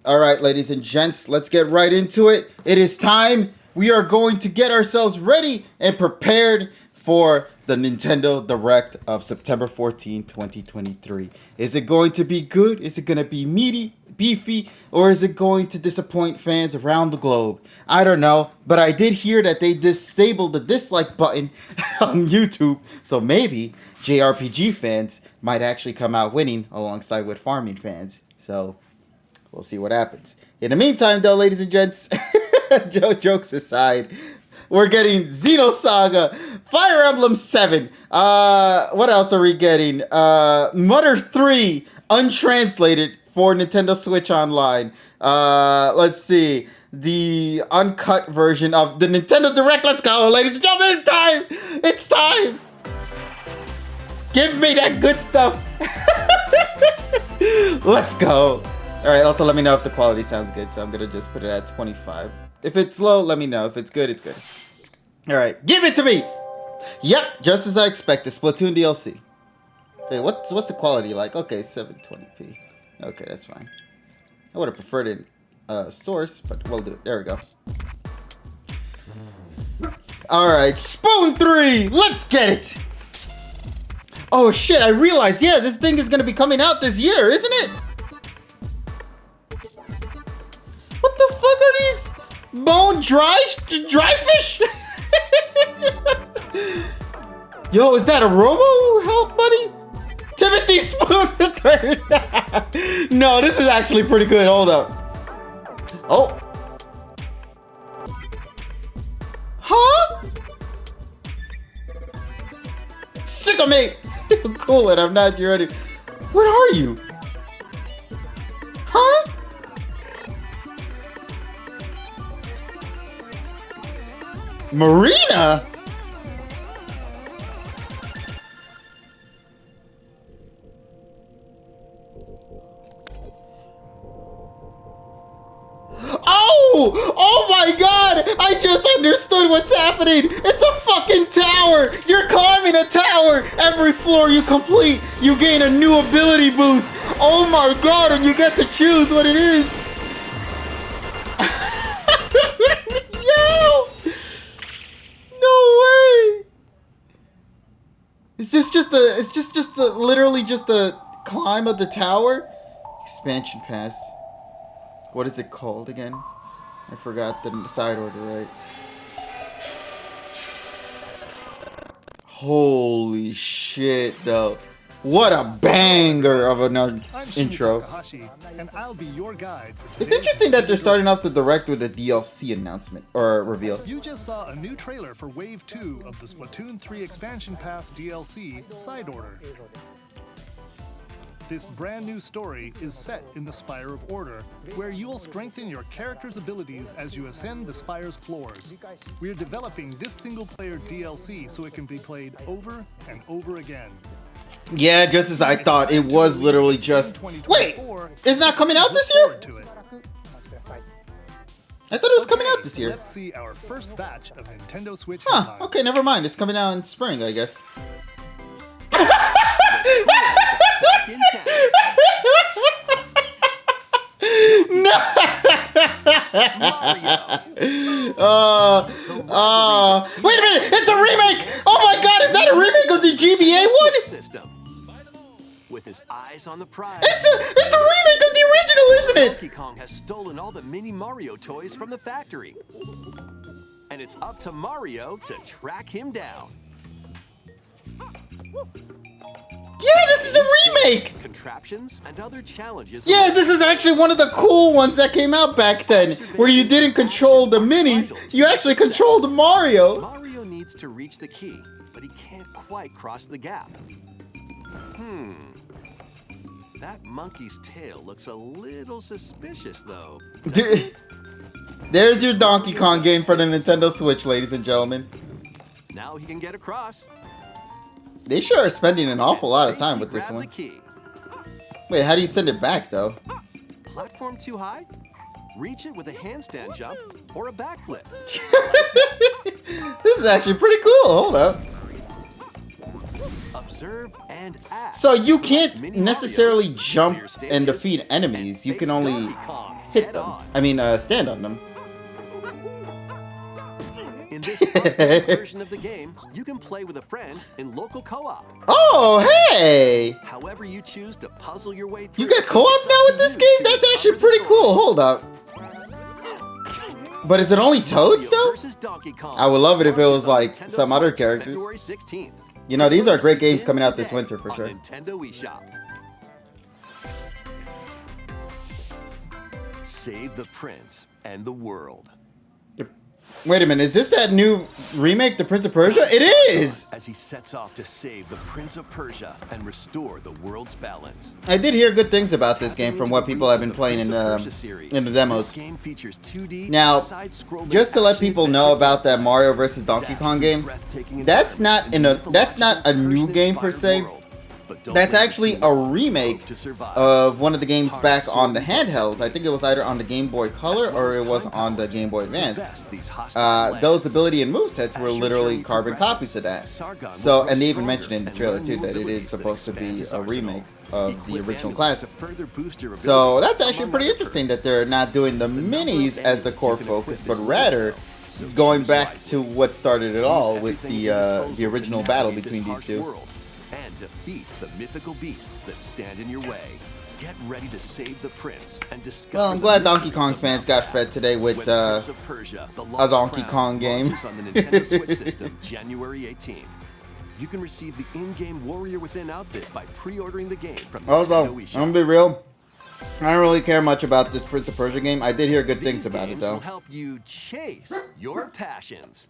All right, ladies and gents, let's get right into it. It is time. We are going to get ourselves ready and prepared for the Nintendo Direct of September 14, 2023. Is it going to be good? Is it going to be meaty, beefy, or is it going to disappoint fans around the globe? I don't know, but I did hear that they disabled the dislike button on YouTube, so maybe JRPG fans might actually come out winning alongside with farming fans. So we'll see what happens. In the meantime, though, ladies and gents, jokes aside, we're getting Xenosaga, Fire Emblem 7. What else are we getting? Mother 3, untranslated for Nintendo Switch Online. Let's see. The uncut version of the Nintendo Direct. Let's go, ladies and gentlemen. It's time. It's time. Give me that good stuff. Let's go. All right, also let me know if the quality sounds good, so I'm going to just put it at 25. If it's low, let me know. If it's good, it's good. All right, give it to me. Yep, just as I expected. Splatoon DLC. Wait, what's the quality like? Okay, 720p. Okay, that's fine. I would have preferred it source, but we'll do it. There we go. All right, Spoon 3. Let's get it. Oh, shit, I realized, yeah, this thing is going to be coming out this year, isn't it? What the fuck are these bone dry fish? Yo, is that a Robo Help Buddy? Timothy Spoon the Third. No, this is actually pretty good. Hold up. Oh. Huh? Sick of me. Cool it. I'm not ready. What are you? Huh? Marina? Oh my god! I just understood what's happening! It's a fucking tower! You're climbing a tower! Every floor you complete, you gain a new ability boost! Oh my god, and you get to choose what it is! Yo! No way! Is this just literally just a climb of the tower? Expansion pass. What is it called again? I forgot the side order, right? Holy shit, though. What a banger of an intro. And I'll be your guide for It's interesting that they're starting off the Direct with a DLC announcement, or reveal. You just saw a new trailer for Wave 2 of the Splatoon 3 Expansion Pass DLC Side Order. This brand new story is set in the Spire of Order, where you will strengthen your character's abilities as you ascend the Spire's floors. We are developing this single-player DLC so it can be played over and over again. Yeah, just as I thought, it was literally just... Wait! It's not coming out this year? I thought it was coming out this year. Let's see our first batch of Nintendo Switch. Huh, okay, never mind. It's coming out in spring, I guess. No! Wait a minute! It's a remake! Oh my god, is that a remake of the GBA one? With his eyes on the prize. It's a remake of the original, isn't it? Donkey Kong has stolen all the mini Mario toys from the factory. And it's up to Mario to track him down. Yeah, this is a remake! Contraptions and other challenges. Yeah, this is actually one of the cool ones that came out back then, where you didn't control the minis, you actually controlled Mario. Mario needs to reach the key, but he can't quite cross the gap. That monkey's tail looks a little suspicious, though. There's your Donkey Kong game for the Nintendo Switch, ladies and gentlemen. Now he can get across. They sure are spending an awful lot of time with this one. Wait, how do you send it back, though? Platform too high? Reach it with a handstand jump or a backflip. This is actually pretty cool. Hold up. Observe and act. So you can't necessarily jump and defeat enemies. You can only hit head them. on. I mean, stand on them. In this arcade version of the game, you can play with a friend in local co-op. Oh, hey! However you choose to puzzle your way through. You get co-op it's up now to with this you game? to That's actually discover pretty the cool. joy. Hold up. But is it only Toads Mario though? versus Donkey Kong I would love it if it was launches on like Nintendo some other Switch characters. February 16th. You know, these are Pre-orders great games begin coming out this today winter for on sure. Nintendo eShop. Save the prince and the world. Wait a minute, is this that new remake, The Prince of Persia? It is! As he sets off to save the Prince of Persia and restore the world's balance. I did hear good things about this game from what people have been playing in the demos. This game features 2D Now, side-scrolling just to let action people know adventure about that Mario vs. Donkey Kong game, that's not a new game per se. That's actually a remake of one of the games back on the handhelds. I think it was either on the Game Boy Color or it was on the Game Boy Advance. Those ability and movesets were literally carbon copies of that. So, and they even mentioned in the trailer too that it is supposed to be a remake of the original classic. So that's actually pretty interesting that they're not doing the minis as the core focus, but rather going back to what started it all with the original battle between these two. And defeat the mythical beasts that stand in your way. Get ready to save the prince and discover. Well, I'm glad Donkey Kong fans got fed today with a Donkey Kong game. On the Nintendo Switch system, January 18th. You can receive the in-game Warrior Within outfit by pre-ordering the game from Although, Nintendo eShop. I'm gonna be real, I don't really care much about this Prince of Persia game. I did hear good things about it These games though. will help you chase your passions.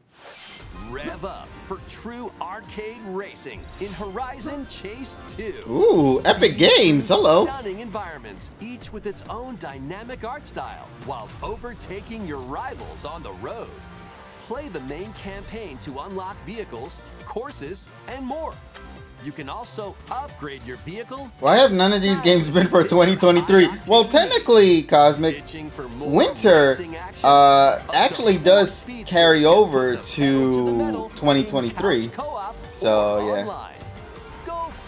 Rev up for true arcade racing in Horizon Chase 2. Ooh, Epic Games, hello. Stunning environments, each with its own dynamic art style, while overtaking your rivals on the road. Play the main campaign to unlock vehicles, courses, and more. You can also upgrade your vehicle. Why have none of these games been for 2023? Well, technically, Cosmic, winter actually does carry over to 2023. So,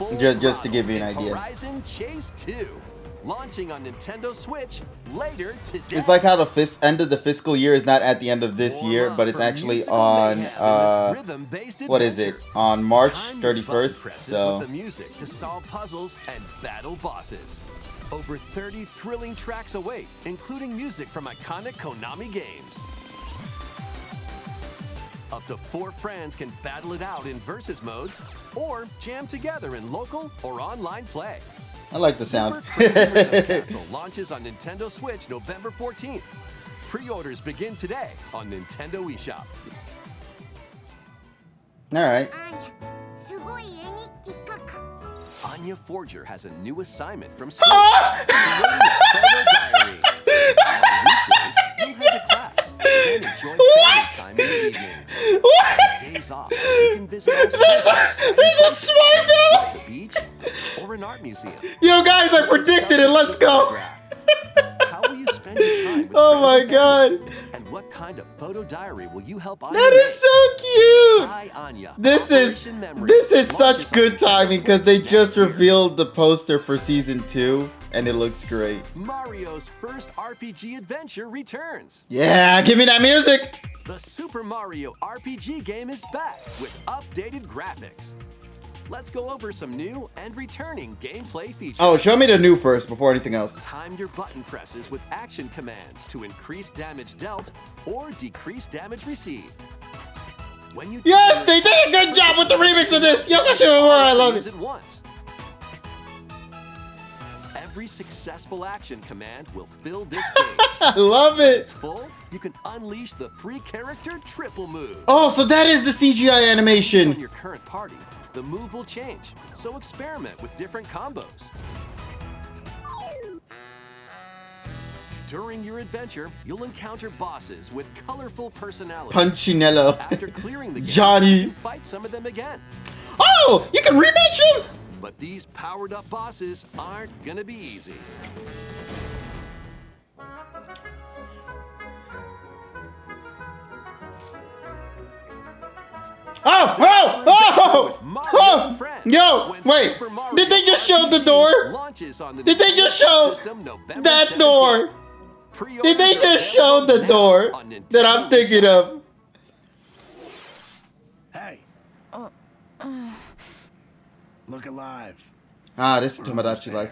yeah. Just to give you an idea. Horizon Chase 2, launching on Nintendo Switch later today. It's like how the end of the fiscal year is not at the end of this year, but it's actually on, what is it? On March 31st, so. With the music to solve puzzles and battle bosses. Over 30 thrilling tracks await, including music from iconic Konami games. Up to 4 friends can battle it out in versus modes, or jam together in local or online play. I like the sound. Super Crazy Rhythm Castle launches on Nintendo Switch November 14th. Pre-orders begin today on Nintendo eShop. All right. Anya Forger has a new assignment from school. Creating a photo diary. On weekdays, you head to class and enjoy family time in the evenings. On days off, you can visit all There's a Smurf film! like the beach or an art museum. Yo, guys, I predicted it. Let's go. How will you spend your time with Oh my friends and family? god. And what kind of photo diary will you help Anya That make? is so cute. Spy Anya, This Operation Memory is such launches good on Nintendo timing because Switch they next just year. revealed the poster for season 2 and it looks great. Mario's first RPG adventure returns. Yeah, give me that music. The Super Mario RPG game is back with updated graphics. Let's go over some new and returning gameplay features. Oh, show me the new first before anything else. Time your button presses with action commands to increase damage dealt or decrease damage received. When you Yes, they did a good job with the remix of this. Yo, I love use it. it once. Every successful action command will fill this gauge. I love When it. it's full, you can unleash the 3-character triple move. Oh, so that is the CGI On animation. your current party, the move will change, so experiment with different combos. During your adventure, you'll encounter bosses with colorful personalities. Punchinello. After clearing the game, Johnny. you can fight some of them again. Oh, you can rematch him? But these powered-up bosses aren't gonna be easy. Oh! Yo, wait. Did they just show the door? Did they just show that door? Did they just show the door that I'm thinking of? Hey. Look alive. Ah, this is Tomodachi Life.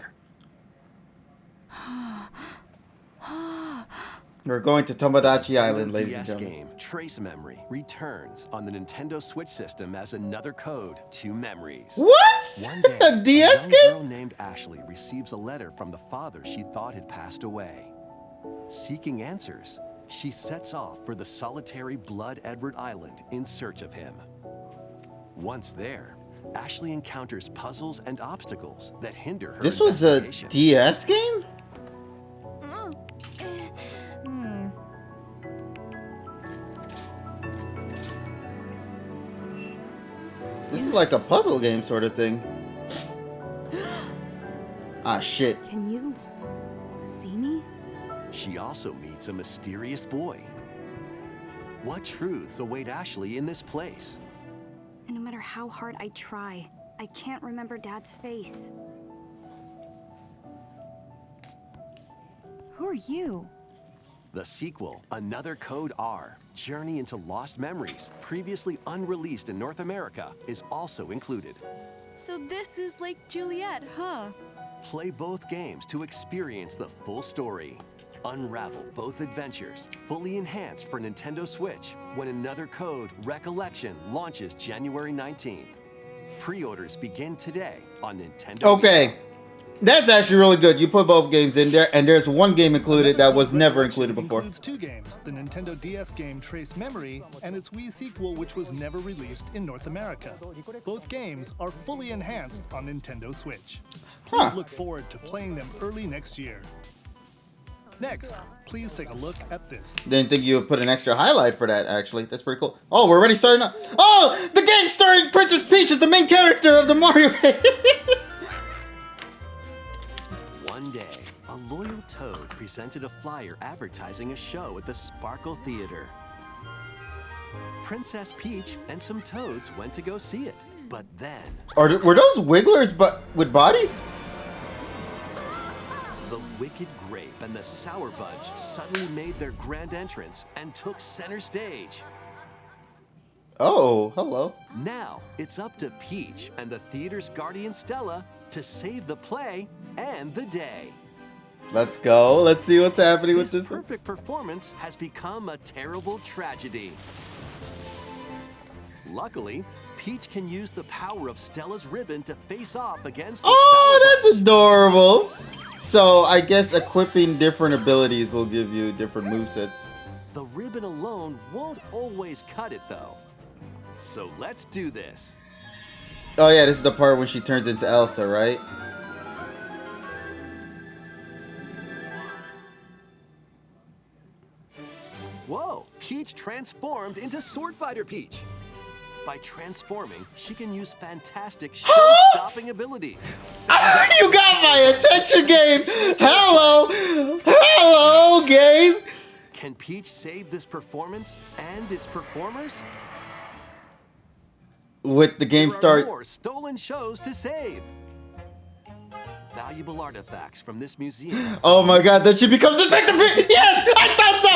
We're going to Tomodachi Island, ladies and DS gentlemen. game Trace Memory returns on the Nintendo Switch system as another code to memories. What? One day, A DS a young game? girl named Ashley receives a letter from the father she thought had passed away. Seeking answers, she sets off for the solitary Blood Edward Island in search of him. Once there, Ashley encounters puzzles and obstacles that hinder her This was a investigation. DS game? This is like a puzzle game sort of thing. Ah, shit. Can you see me? She also meets a mysterious boy. What truths await Ashley in this place? And no matter how hard I try, I can't remember Dad's face. Who are you? The sequel, Another Code R, Journey into Lost Memories, previously unreleased in North America, is also included. So this is like Juliet, huh? Play both games to experience the full story. Unravel both adventures, fully enhanced for Nintendo Switch, when Another Code Recollection launches January 19th. Pre-orders begin today on Nintendo. Okay. That's actually really good. You put both games in there, and there's one game included that was never included before. Includes two games, the Nintendo DS game Trace Memory and its Wii sequel, which was never released in North America. Both games are fully enhanced on Nintendo Switch. Please look forward to playing them early next year. Next, please take a look at this. Didn't think you would put an extra highlight for that, actually. That's pretty cool. Oh, we're already starting up. Oh, the game starring Princess Peach as the main character of the Mario game. One day, a loyal Toad presented a flyer advertising a show at the Sparkle Theater. Princess Peach and some Toads went to go see it, but then Were those Wigglers but with bodies? the Wicked Grape and the Sour Bunch suddenly made their grand entrance and took center stage. Oh, hello. Now, it's up to Peach and the theater's guardian Stella to save the play and the day. Let's go. Let's see what's happening with This this. perfect performance has become a terrible tragedy. Luckily, Peach can use the power of Stella's ribbon to face off against the Sour Oh, that's Bunch. adorable. So I guess equipping different abilities will give you different movesets. The ribbon alone won't always cut it, though. So let's do this. Oh yeah, this is the part when she turns into Elsa, right? Whoa, Peach transformed into Sword Fighter Peach. By transforming, she can use fantastic show-stopping abilities. You got my attention, game. Hello, hello, game. Can Peach save this performance and its performers? With the game There are start. more stolen shows to save. Valuable artifacts from this museum. Oh my god, that she becomes Detective Peach! Yes! I thought so!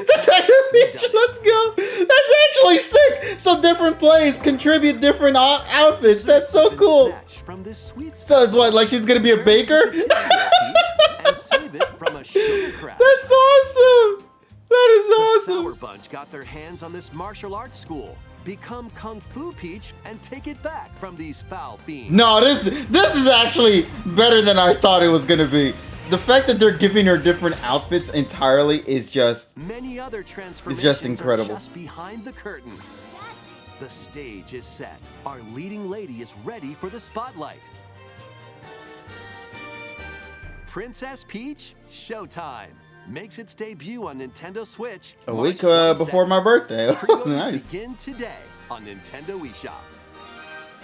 Detective Peach, let's go! That's actually sick! So different plays contribute different outfits. That's so Been cool. snatched from this sweet So it's what, like she's gonna be a baker? Return to Tokyo, Peach, and save it from a sugar crash. That's awesome! That is The awesome! Sour Bunch got their hands on this martial arts school. Become Kung Fu Peach and take it back from these foul fiends. No, this is actually better than I thought it was gonna be. The fact that they're giving her different outfits entirely is just... Many other transformations just incredible. are just behind the curtain. The stage is set. Our leading lady is ready for the spotlight. Princess Peach Showtime makes its debut on Nintendo Switch A March week before 22nd. my birthday. Pre-orders Nice. begin today on Nintendo eShop.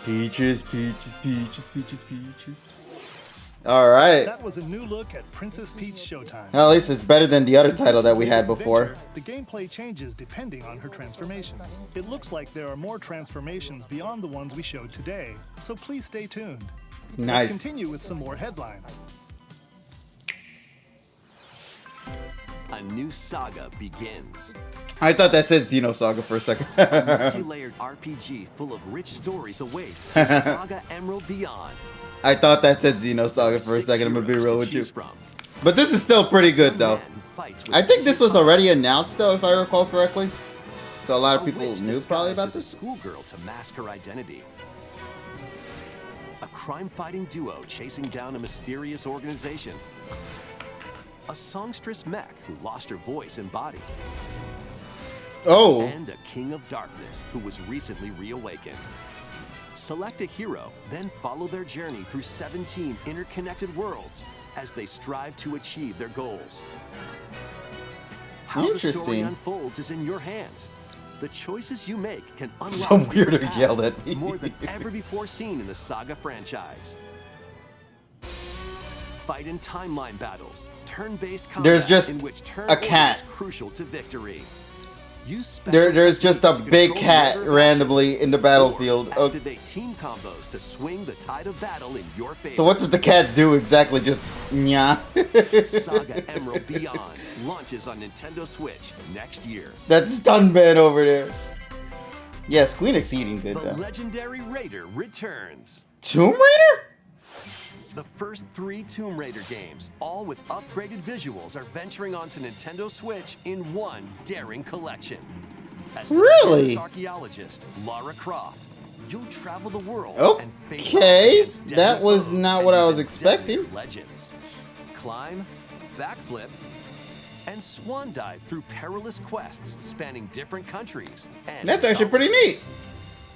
Peaches, peaches, peaches, peaches, peaches. All right. That was a new look at Princess Peach Showtime. Well, at least it's better than the other title that we had This before. adventure, the gameplay changes depending on her transformations. It looks like there are more transformations beyond the ones we showed today, so please stay tuned. Nice. Let's continue with some more headlines. a new saga begins. I thought that said Xenosaga for a second. Multi-layered RPG full of rich stories awaits in Saga Emerald Beyond. I thought that said Xenosaga for a 6 second. I'm gonna be heroes real to with you. choose from. But this is still pretty good One though. man who fights with I think this was 65 already announced though, if I recall correctly. So a lot of A people witch knew probably about disguised as this. a schoolgirl to mask her identity. A crime-fighting duo chasing down a mysterious organization. A songstress mech who lost her voice and body. Oh, And a king of darkness who was recently reawakened. Select a hero, then follow their journey through 17 interconnected worlds as they strive to achieve their goals. How the story Interesting. unfolds is in your hands. The choices you make can unlock Some deeper weirdo paths yelled at me. more than ever before seen in the Saga franchise. Fight in timeline battles, turn-based combat There's just in which turn a cat. order is crucial to victory. Use special there's just a techniques to big control cat your order of randomly actions, in the battlefield. or Oh, activate team combos to swing the tide of battle in your favor. so what does the cat do exactly? Just nya. Saga Emerald Beyond launches on Nintendo Switch next year. That stun man over there. Yeah, Squeenix eating good The though. legendary Raider returns. Tomb Raider? The first 3 Tomb Raider games, all with upgraded visuals, are venturing onto Nintendo Switch in one daring collection. As the Really? famous archaeologist Lara Croft, you'll travel the world and face Okay, off against that deadly was foes not and what I was even expecting. deadlier legends. Climb, backflip, and swan dive through perilous quests spanning different countries. And That's actually pretty neat.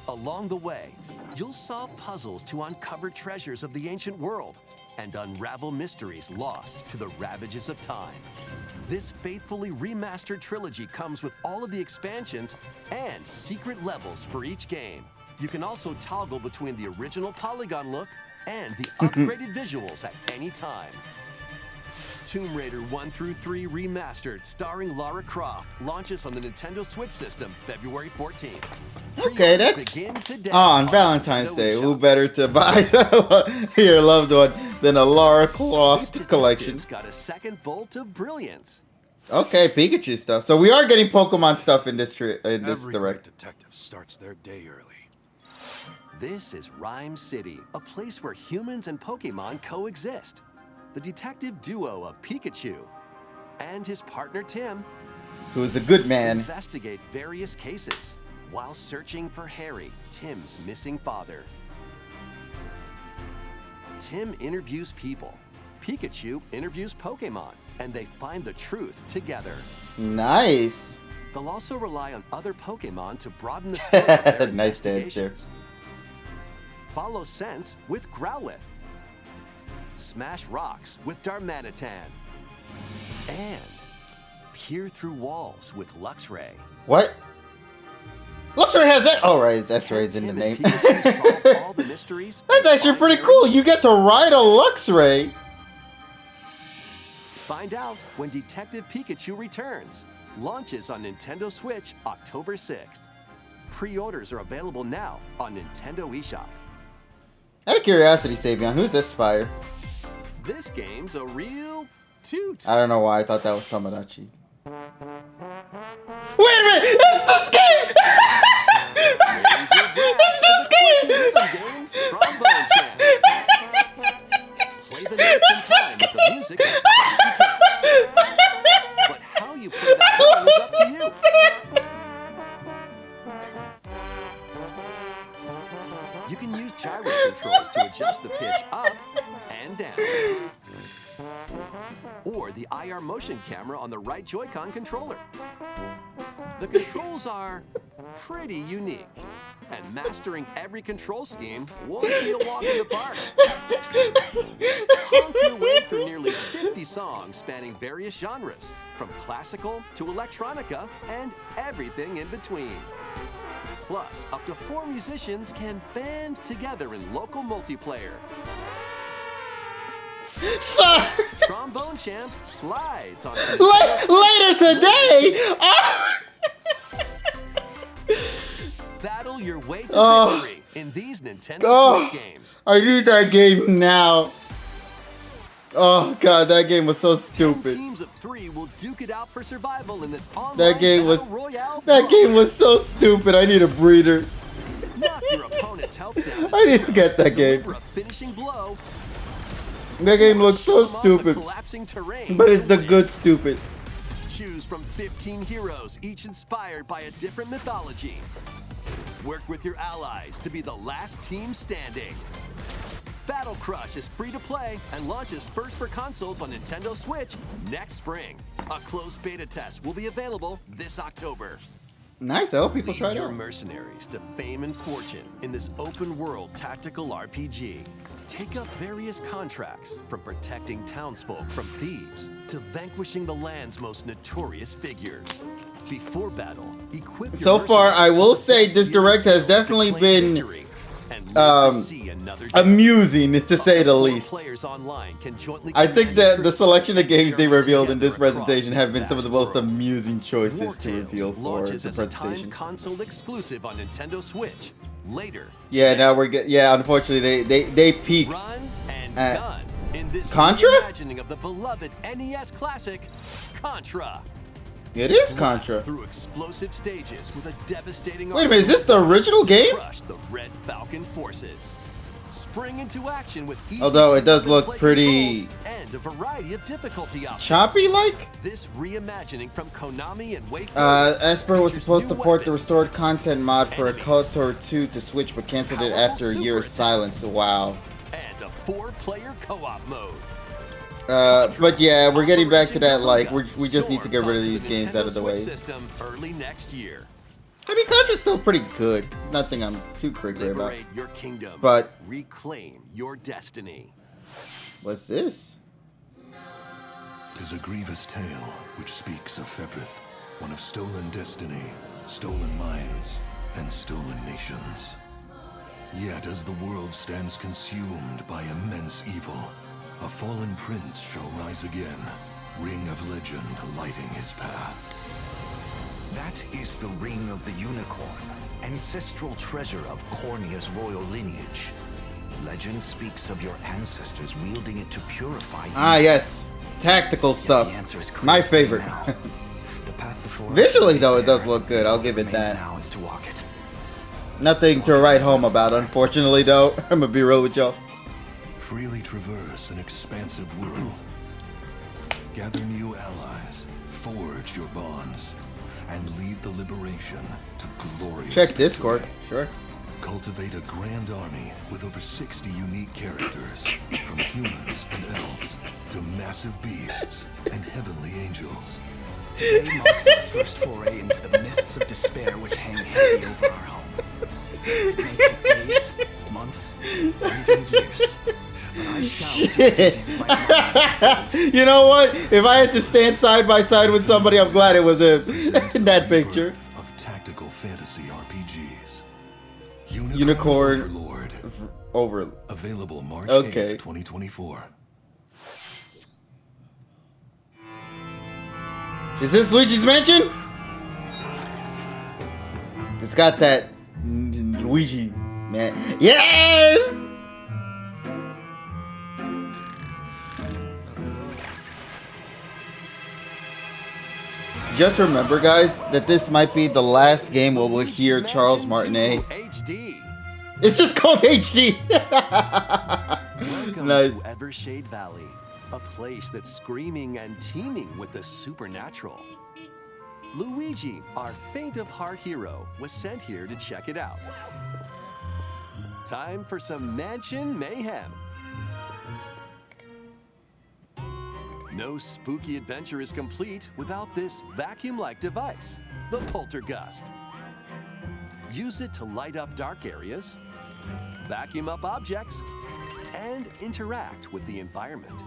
along the way, you'll solve puzzles to uncover treasures of the ancient world and unravel mysteries lost to the ravages of time. This faithfully remastered trilogy comes with all of the expansions and secret levels for each game. You can also toggle between the original polygon look and the upgraded visuals at any time. Tomb Raider 1 through 3 Remastered, starring Lara Croft, launches on the Nintendo Switch system February 14th. Okay, Pre-orders that's begin today on Valentine's Nintendo Day. eShop. Who better to buy your loved one than a Lara These Croft collection? detectives got a second bolt of brilliance. Okay, Pikachu stuff. So we are getting Pokemon stuff in this Every direct. great detective starts their day early. This is Rhyme City, a place where humans and Pokemon coexist. The detective duo of Pikachu and his partner Tim Who's a good man? investigate various cases while searching for Harry, Tim's missing father. Tim interviews people, Pikachu interviews Pokemon, and they find the truth together. Nice. They'll also rely on other Pokemon to broaden the scope of their Nice dance there. investigations. Follow Sense with Growlithe. Smash Rocks with Darmanitan. And peer through walls with Luxray. What? Luxray has that. Oh, right, it's X-rays in the Tim name. and Pikachu solve all the mysteries. That's and actually find pretty Harry. cool. You get to ride a Luxray. Find out when Detective Pikachu returns. Launches on Nintendo Switch October 6th. Pre-orders are available now on Nintendo eShop. Out of curiosity, Savion, who's this Spire? This game's a real toot. I don't know why I thought that was Tomodachi. Wait a minute! It's this game! It's this game! Game, Trombone Champ. Play the notes in time with the music as fast as you can. But how you play that song is up to you. You can use gyro controls to adjust the pitch up and down. Or the IR motion camera on the right Joy-Con controller. The controls are pretty unique, and mastering every control scheme won't be a walk in the park. Honk your way through nearly 50 songs spanning various genres, from classical to electronica and everything in between. Plus, up to 4 musicians can band together in local multiplayer. Trombone Champ slides onto Later today! Oh! battle your way to victory in these Nintendo Oh. Switch games. I need that game now. Oh god, that game was so 10 stupid. teams of 3 will duke it out for survival in this online That game was battle royale. that game was so stupid. I need a breather. Knock your opponent's health down to I didn't zero, get that game. deliver a finishing blow, That game looks so shoot 'em off the stupid, collapsing terrain but it's to the win. good stupid. Choose from 15 heroes, each inspired by a different mythology. Work with your allies to be the last team standing. Battle Crush is free to play and launches first for consoles on Nintendo Switch next spring. A closed beta test will be available this October. Nice. I hope people Lead try it your out. mercenaries to fame and fortune in this open-world tactical RPG. Take up various contracts, from protecting townsfolk from thieves to vanquishing the land's most notorious figures. Before battle, equip your So far, I mercenaries will with the say best this gear and direct has skill to definitely claim been victory and live to see another day. amusing, to say the Up to 4 least. players online can jointly I think command that the troops selection of and games they journey revealed in this together across presentation this have been some of the vast most world. amusing choices to War reveal Tales for launches the as a presentation. timed console exclusive on Nintendo Switch. Later, Yeah, now we're getting. Yeah, unfortunately, they peaked. run and Uh, gun in this Contra? reimagining of the beloved NES classic Contra. It is Blast Contra. through explosive stages with a devastating Wait a minute, is this the original game? crush the Red Falcon forces. Spring into action with easy Although it does look plug-and-play pretty controls and a variety of difficulty options. choppy like. This reimagining from Konami and Wake Esper was features supposed to new port the weapons, restored content mod for a enemies, KOTOR 2 to Switch, but canceled it powerful after a super year of attacks, silence. Wow. and a 4-player co-op mode. But yeah, we're getting back to that. Like, Operation we just need to get rid of storms these onto the games out of the Nintendo way. Switch system early next year. I mean, Contra's still pretty good. Nothing I'm too crazy about. Liberate your kingdom. But- reclaim your destiny. What's this? 'Tis a grievous tale which speaks of Fevrith, one of stolen destiny, stolen minds, and stolen nations. Yet as the world stands consumed by immense evil, a fallen prince shall rise again, ring of legend lighting his path. That is the Ring of the Unicorn, ancestral treasure of Cornia's royal lineage. Legend speaks of your ancestors wielding it to purify you. Ah, yes. Tactical Yet stuff. the answer is clear My as day favorite. now. The path before us Visually, is though, it bare. does look good. I'll give it What remains that. now is to walk it. Nothing to write home about, unfortunately, though. I'm gonna be real with y'all. Freely traverse an expansive world. Gather new allies, forge your bonds, and lead the liberation to glorious Check Discord. victory. Sure. Cultivate a grand army with over 60 unique characters, from humans and elves to massive beasts and heavenly angels. Today marks our first foray into the mists of despair which hang heavy over our home. It may take days, months, or even years, but I shall see the duties of my mind. You know what? If I had to stand side by side with somebody, I'm glad it was him Presents in that the picture. rebirth of tactical fantasy RPGs. Unicorn Overlord. Over. Available March Okay. 8th, 2024. Is this Luigi's Mansion? It's got that Luigi man. Yes! Just remember, guys, that this might be the last game where we'll hear Luigi's Charles Mansion Martinet. 2 HD. It's just called HD. Welcome Nice. to Evershade Valley, a place that's screaming and teeming with the supernatural. Luigi, our faint of heart hero, was sent here to check it out. Time for some mansion mayhem. No spooky adventure is complete without this vacuum-like device, the Poltergust. Use it to light up dark areas, vacuum up objects, and interact with the environment.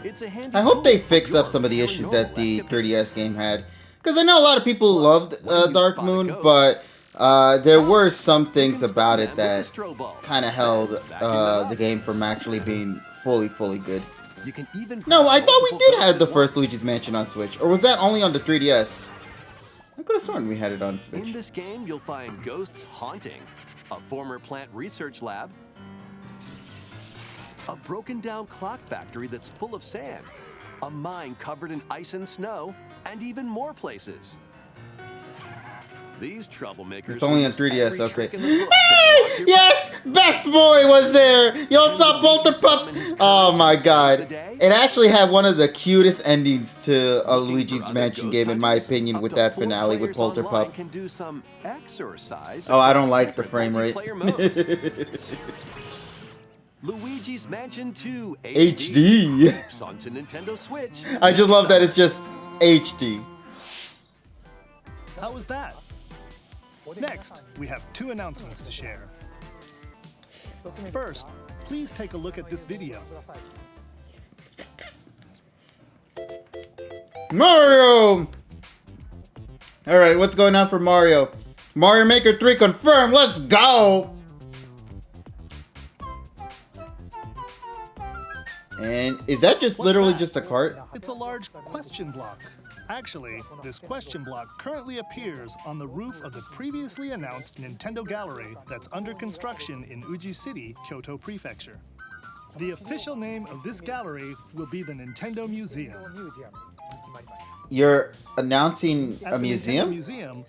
It's a handy I hope they tool for fix up your some of the issues that the paranormal 3DS game had. Because I know a lot of people loved when you Dark spot a Moon, ghost, but there were some You things can about stun it them that with the strobe bulb. kind of held Then vacuum it up. the game from actually being fully good. You can even No, I thought we multiple did ghosts have the at first once. Luigi's Mansion on Switch. Or was that only on the 3DS? I could have sworn we had it on In Switch. this game, you'll find ghosts haunting, a former plant research lab, a broken down clock factory that's full of sand, a mine covered in ice and snow, and even more places. These troublemakers. It's only on will use 3DS, every okay. trick in the book to Hey! block your Yes! Best Boy was there! Y'all saw Bolter Pup? Oh my god. It actually had one of the cutest endings to a Luigi's Mansion game, in my opinion, with that finale with Bolter Pup. Can do some exercise. Oh, I don't like the frame rate. Luigi's Mansion 2 HD. Leaps onto Nintendo Switch. I just love that it's just HD. How was that? Next, we have 2 announcements to share. First, please take a look at this video. Mario! Alright, what's going on for Mario? Mario Maker 3 confirmed, let's go! And is that just literally just a cart? It's a large question block. Actually, this question block currently appears on the roof of the previously announced Nintendo Gallery that's under construction in Uji City, Kyoto Prefecture. The official name of this gallery will be the Nintendo Museum. You're announcing At a the museum? Nintendo Museum,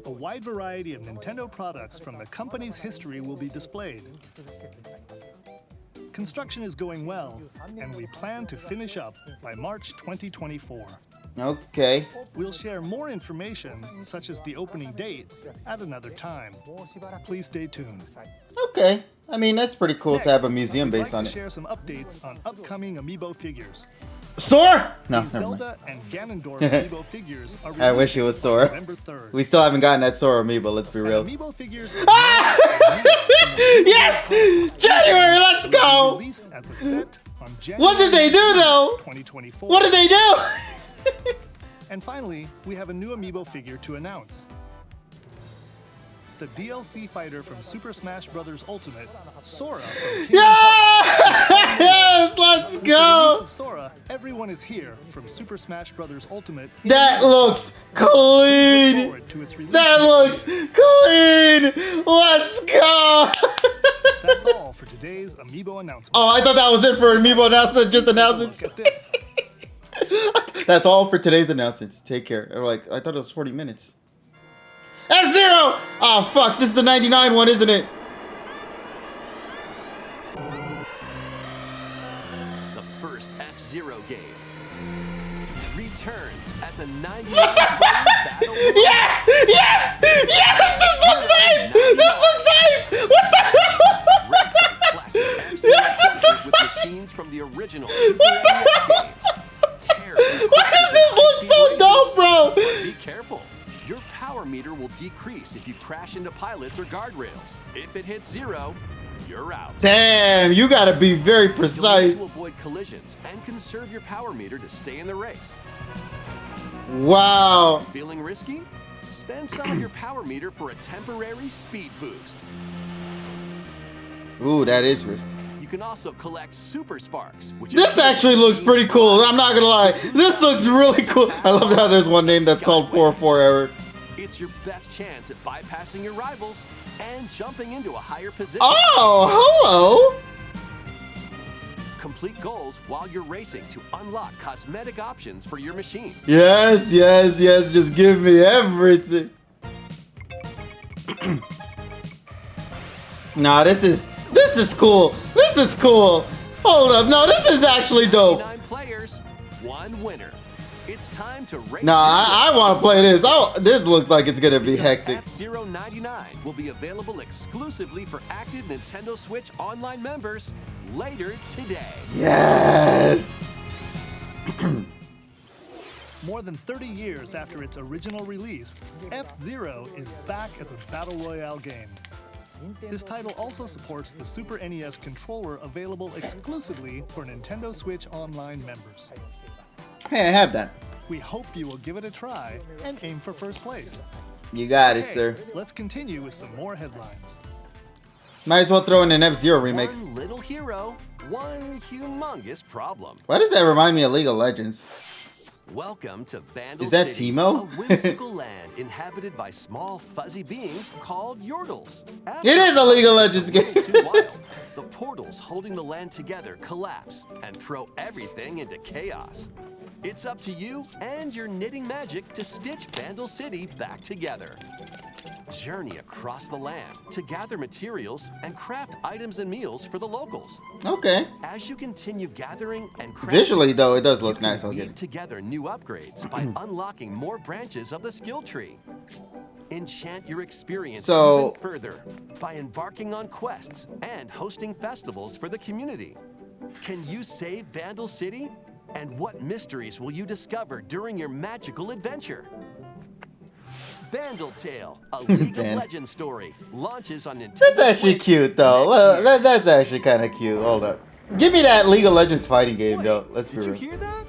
a wide variety of Nintendo products from the company's history will be displayed. Construction is going well, and we plan to finish up by March 2024. Okay. We'll share more information, such as the opening date, at another time. Please stay tuned. Okay. I mean, that's pretty cool to have a museum we'd based like on to it. share some updates on upcoming amiibo figures. Sora? No, The never mind. Zelda and Ganondorf amiibo figures are I wish it was Sora. November 3rd. We still haven't gotten that Sora amiibo, let's be And real. amiibo figures Ah! Yes! January, let's go! released as a set on January What did they do though? 2024. What did they do? And finally, we have a new amiibo figure to announce. The DLC fighter from Super Smash Bros. Ultimate, Sora from Kingdom Hearts. Yes, let's With the release go! of Sora, everyone is here from Super Smash Bros. Ultimate. That looks Look clean! forward to its release That next looks year. clean! Let's go! That's all for today's amiibo announcement. Oh, I thought that was it for amiibo announcement, just announcements. Look at this. That's all for today's announcements. Take care. Or like, I thought it was 40 minutes. F-Zero! Oh, fuck. This is the 99 one, isn't it? The first F-Zero game returns as a 99 What the fuck? battle royale. Yes! Yes! Yes! This looks hype! This looks hype! What the hell? Race some classic F-Zero Yes, this looks with hype! machines from the original Super What the NES hell? game. Tear through Why does this look so dope, bro? Be careful. Your power meter will decrease if you crash into pilots or guardrails. If it hits 0, you're out. Damn, you gotta be very You'll need precise. to avoid collisions and conserve your power meter to stay in the race. Wow. Feeling risky? Spend some of your power meter for a temporary speed boost. Ooh, that is risky. You can also collect super sparks, which This actually looks pretty cool. I'm not gonna lie. This looks really cool. I love how there's one name that's called 4-4 Error. It's your best chance at bypassing your rivals and jumping into a higher position. Oh, hello. Complete goals while you're racing to unlock cosmetic options for your machine. Yes, yes, yes. Just give me everything. Nah, this is cool. This is cool. Hold up. No, this is actually dope. 9 players, 1 winner. It's time to race. Nah, I want to play this. Oh, this looks like it's gonna be Because hectic. F-Zero 99 will be available exclusively for active Nintendo Switch Online members later today. Yes. More than 30 years after its original release, F-Zero is back as a battle royale game. This title also supports the Super NES controller available exclusively for Nintendo Switch Online members. Hey, I have that. We hope you will give it a try and aim for first place. You got it, Okay, sir. let's continue with some more headlines. Might as well throw in an F-Zero remake. One little hero, one humongous problem. Why does that remind me of League of Legends? Welcome to Vandal Is that City, Timo? a whimsical land inhabited by small fuzzy beings called Yordles. It is a League of Legends game. Too wild, the portals holding the land together collapse and throw everything into chaos. It's up to you and your knitting magic to stitch Vandal City back together. Journey across the land to gather materials and craft items and meals for the locals. Okay. As you continue gathering and crafting, Visually, though, it does look you can nice. I'll weave get it. together new upgrades by unlocking more branches of the skill tree. Enchant your experience even further by embarking on quests and hosting festivals for the community. Can you save Vandal City? And what mysteries will you discover during your magical adventure? Vandal Tale, a League of Legends story, launches on Nintendo That's actually Switch cute, though. next year. That's actually kind of cute. Hold up. Give me that League of Legends fighting game, though. Let's be Did you real. hear that?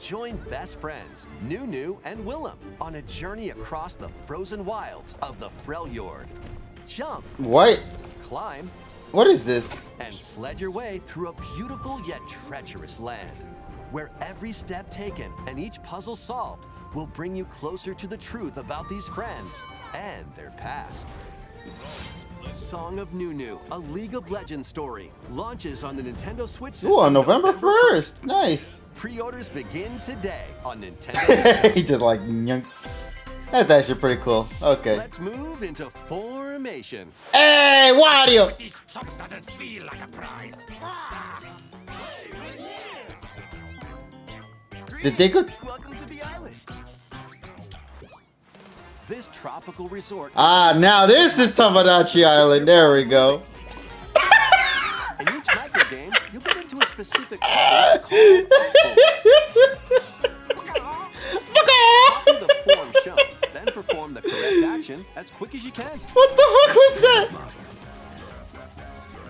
Join best friends Nunu and Willem on a journey across the frozen wilds of the Freljord. Jump, What? climb, What is this? and sled your way through a beautiful yet treacherous land, where every step taken and each puzzle solved will bring you closer to the truth about these friends and their past. Song of Nunu, a League of Legends story, launches on the Nintendo Switch system. Ooh, on November 1st. Nice. Pre-orders begin today on Nintendo. He just like, nyunk. That's actually pretty cool. Okay. Let's move into formation. Hey, Wario! These chumps doesn't feel like a prize. Did they go? Welcome to the island. This tropical resort. Ah, now this is Tamagotchi Island. There we go. In each micro game, you'll get into a specific called Copy the form shown, then perform the correct action as quick as you can. What the fuck was that?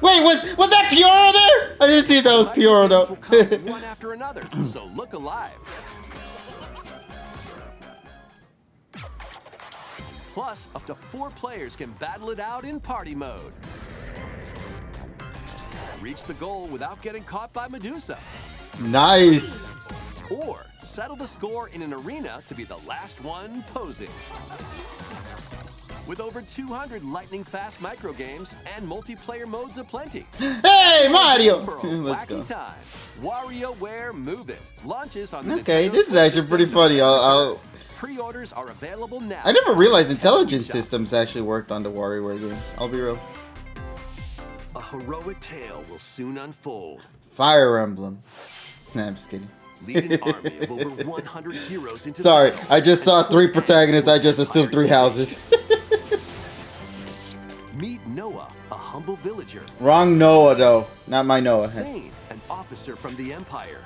Wait, was that Pyoro there? I didn't see if that was Pyoro Micro games will come though. one after another, so look alive. Plus, up to 4 players can battle it out in party mode. Reach the goal without getting caught by Medusa. Nice. Or settle the score in an arena to be the last one posing. With over 200 lightning-fast micro games and multiplayer modes aplenty. Hey, Mario! For a Let's wacky go. time, WarioWare Move It launches on the Okay, Nintendo this is Switch actually system pretty funny. November. Pre-orders are available now. I never realized on intelligence Shop. systems actually worked on the WarioWare games. I'll be real. A heroic tale will soon unfold. Fire Emblem. Nah, I'm just kidding. Lead an army of over 100 heroes into Sorry, battle I just and saw 3 conquer protagonists. I just assumed 3 houses. Meet Noah, a humble villager. Wrong Noah though. Not my Noah. Sane, an officer from the Empire.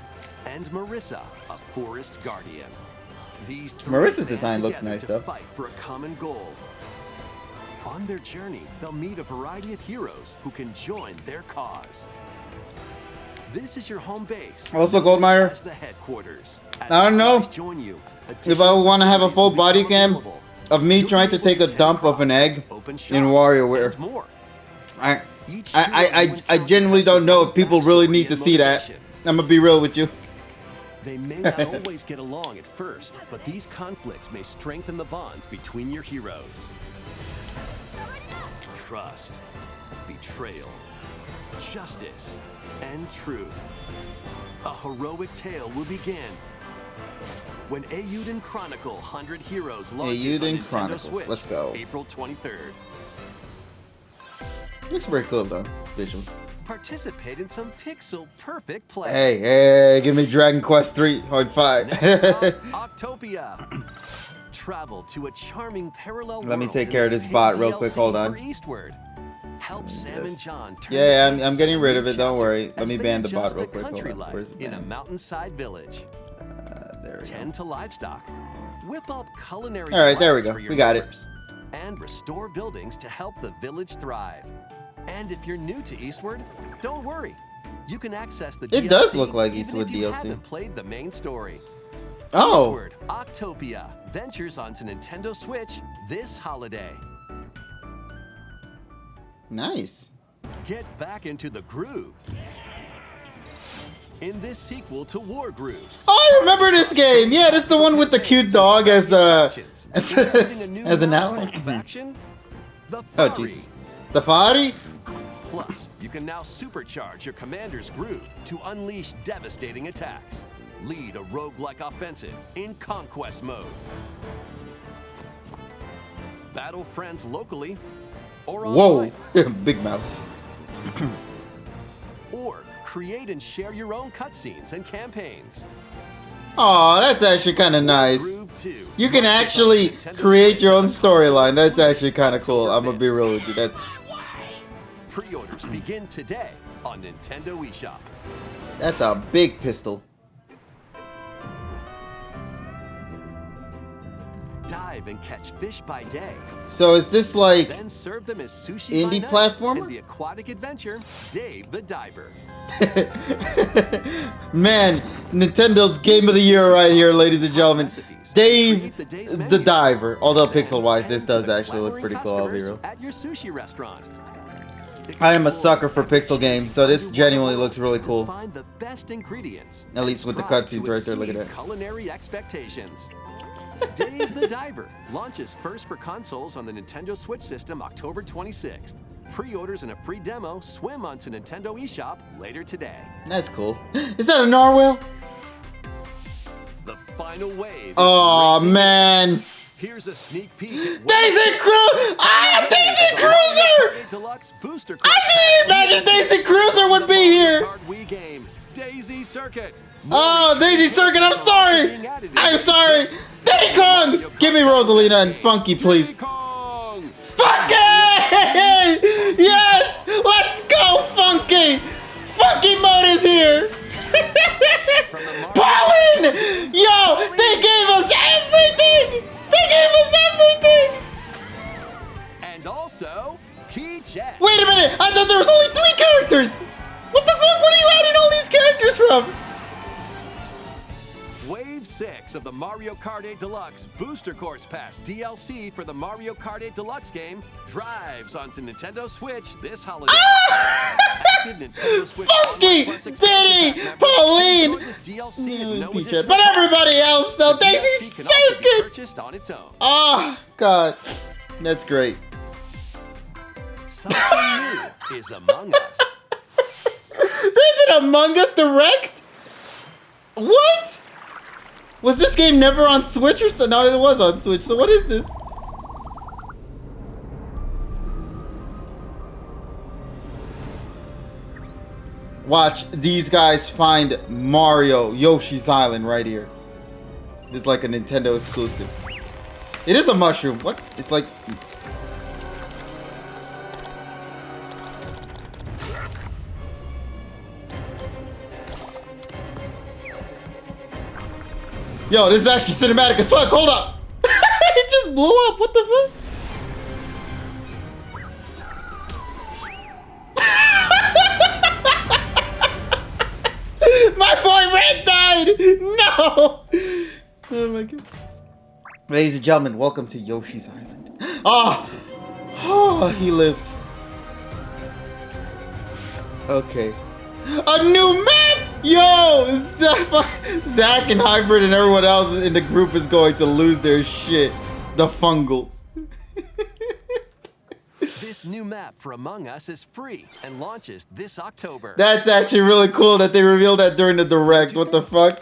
And Marissa, a forest guardian. These three Marissa's band design looks together nice, to though. Fight for a common goal. On their journey, they'll meet a variety of heroes who can join their cause. This is your home base. Also, Goldmire, As the headquarters. As I don't know allies join you, if I want to have a additional full facilities body will cam become available. of me You'll trying be to able take a tend dump of an crops, egg open in shops, WarioWare. and more. I Each hero you I encounter genuinely has don't their know own if people really backstory need to and see that. motivation. I'm gonna be real with you. They may not always get along at first, but these conflicts may strengthen the bonds between your heroes. Trust, betrayal, justice, and truth. A heroic tale will begin when Eiyuden Chronicle 100 Heroes launches on Eiyuden Nintendo Chronicles, Switch, let's go. April 23rd. Looks pretty cool though, visually. Participate in some pixel-perfect play. Hey, give me Dragon Quest 3.5. Next up, Octopia. Travel to a charming parallel Let me world take in care of this this bot paid real quick, DLC hold on. for Eastward. Help Sam and John turn Yeah, the I'm pages getting of rid a of new it, don't chapter worry. Let as me they ban the bot adjust real to quick, hold country on. life Where's the in a ban? mountainside village. There we go. Tend to livestock. Whip up culinary All right, there we delights go. for your We got it. neighbors. And restore buildings to help the village thrive. And if you're new to Eastward, don't worry. You can access the DLC It does look like even Eastward if you DLC. haven't played the main story. Oh, Eastward, Octopia ventures onto Nintendo Switch this holiday. nice. Get back into the groove. in this sequel to War Groove. Oh, I remember this game. Yeah, this is the one with the cute dog as as an ally. Faction, the Oh Fari. Jesus, the Fari. Plus, you can now supercharge your commander's groove to unleash devastating attacks. Lead a roguelike offensive in conquest mode. Battle friends locally or online. Whoa, big mouse. Or create and share your own cutscenes and campaigns. Oh, that's actually kind of nice. Groove 2. You can actually create your own storyline. That's actually kind of cool. I'm gonna be real with you. That's Pre-orders begin today on Nintendo eShop. a big pistol. Dive and catch fish by day. So is this like Then serve them as sushi by indie night platformer? in the aquatic adventure, Dave the Diver. Man, Nintendo's Game of the Year right here, ladies and gentlemen. Dave the Diver. Although pixel-wise, this does actually look pretty cool, I'll be real. At your sushi restaurant. I am a sucker for pixel games, so this genuinely looks really cool. Find the best ingredients. At least with the Strive cutscenes to right there, look at exceed that. Culinary expectations. Dave the Diver launches first for consoles on the Nintendo Switch system October 26th. Pre-orders and a free demo swim onto Nintendo eShop later today. That's cool. Is that a narwhal? The final wave. is Oh racing. man. Here's a sneak peek at Daisy Cruiser! Ah, Daisy Cruiser! Deluxe Booster I didn't imagine Daisy Cruiser would be here. Wii game, Daisy Circuit. Oh, Daisy Circuit, I'm sorry. I'm sorry. Diddy Kong! Give me Rosalina and Funky, please. Kong. Funky! Yes! Let's go, Funky! Funky mode is here! Pauline! Yo, they gave us everything! They gave us everything! And also, Key Jet. Wait a minute! I thought there was only 3 characters! What the fuck? Where are you adding all these characters from? Wave 6 of the Mario Kart 8 Deluxe Booster Course Pass DLC for the Mario Kart 8 Deluxe game drives onto Nintendo Switch this holiday. Active Nintendo Switch Funky! Online Plus expansion Diddy! pack members Pauline! enjoy this DLC at no Peach, additional but cost. everybody else though, The Daisy DLC can also be Circuit! purchased on its own. Oh god. That's great. Something new is among us. There's an Among Us Direct? What? Was this game never on Switch or so? No, it was on Switch. So what is this? Watch these guys find Mario Yoshi's Island right here. This is like a Nintendo exclusive. It is a mushroom. What? It's like... Yo, this is actually cinematic as fuck. Hold up. It just blew up. What the fuck? My boy Red died. No. Oh my god. Ladies and gentlemen, welcome to Yoshi's Island. Oh, he lived. Okay. A new map! Yo! Zach and Hybrid and everyone else in the group is going to lose their shit. The fungal. This new map for Among Us is free and launches this October. That's actually really cool that they revealed that during the direct. What the fuck?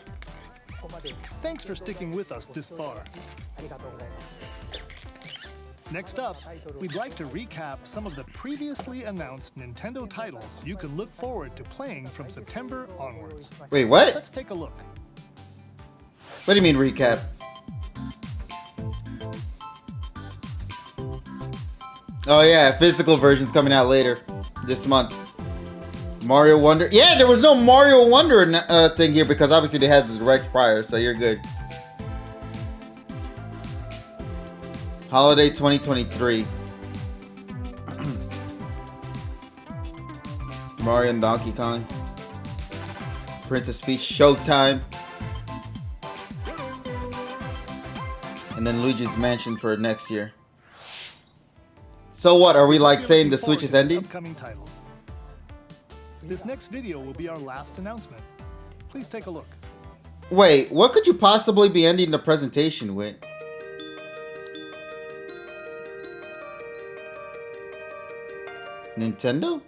Thanks for sticking with us this far. Next up, we'd like to recap some of the previously announced Nintendo titles you can look forward to playing from September onwards. Wait, what? Let's take a look. What do you mean recap? Oh yeah, physical version's coming out later this month. Mario Wonder. Yeah, there was no Mario Wonder thing here because obviously they had the direct prior, so you're good. Holiday 2023. Mario and Donkey Kong. Princess Peach Showtime. And then Luigi's Mansion for next year. So what, are we like saying the Looking forward Switch is to these ending? upcoming titles. This next video will be our last announcement. Please take a look. Wait, what could you possibly be ending the presentation with? Nintendo?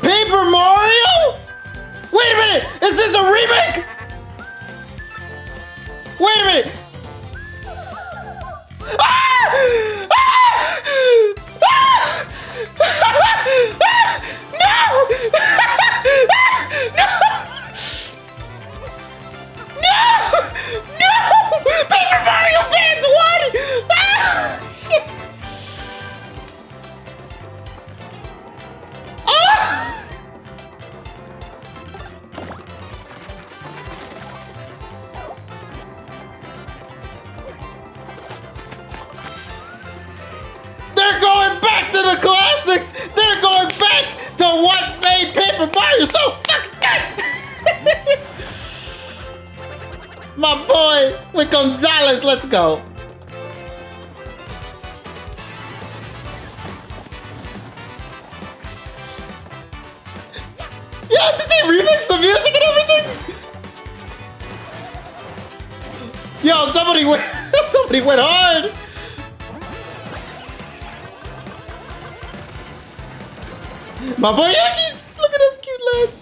Paper Mario? Wait a minute! Is this a remake? Wait a minute! Ah! Ah! Ah! No! No! No! No! Paper Mario fans won! Ah! Shit! Ah! They're going back to the classics! They're going back to what made Paper Mario so fucking good! My boy with Gonzalez, let's go! Yeah, did they remix the music and everything? Yo, somebody went hard! My boy Yoshi's! Look at them cute lads!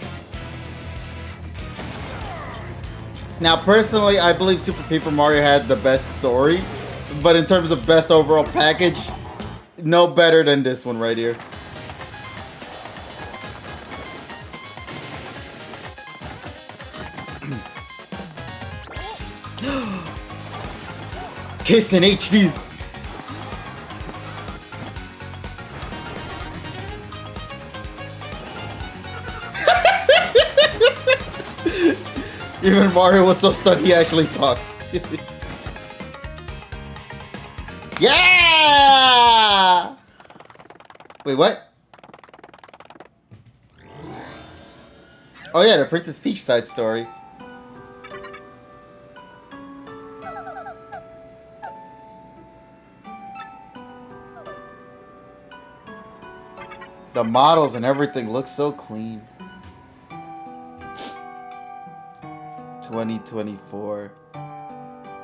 Now, personally, I believe Super Paper Mario had the best story, but in terms of best overall package, no better than this one right here. Kiss in HD! Even Mario was so stunned he actually talked. Yeah! Wait, what? Oh yeah, the Princess Peach side story. The models and everything look so clean. 2024.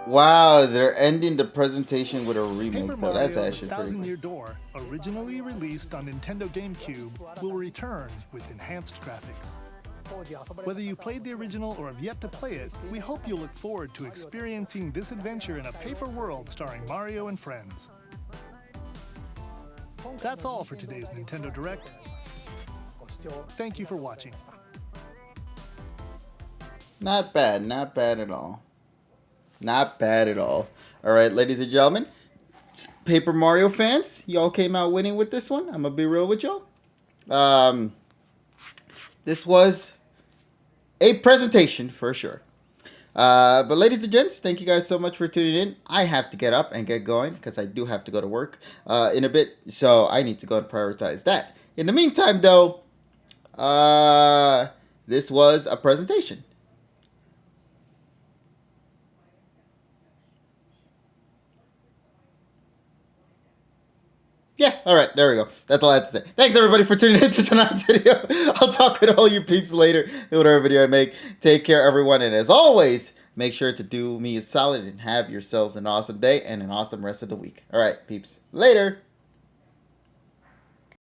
Wow, they're ending the presentation with a remake Paper though. Mario: That's The actually pretty Thousand cool. Year Door, originally released on Nintendo GameCube, will return with enhanced graphics. Whether you played the original or have yet to play it, we hope you'll look forward to experiencing this adventure in a paper world starring Mario and friends. That's all for today's Nintendo Direct. Thank you for watching. Not bad, not bad at all. Not bad at all. Alright, ladies and gentlemen, Paper Mario fans, y'all came out winning with this one. I'm gonna be real with y'all. This was a presentation for sure. But ladies and gents, thank you guys so much for tuning in. I have to get up and get going because I do have to go to work in a bit. So I need to go and prioritize that. In the meantime, though, this was a presentation. Yeah, alright, there we go. That's all I have to say. Thanks everybody for tuning into tonight's video. I'll talk with all you peeps later in whatever video I make. Take care, everyone, and as always, make sure to do me a solid and have yourselves an awesome day and an awesome rest of the week. Alright, peeps. Later!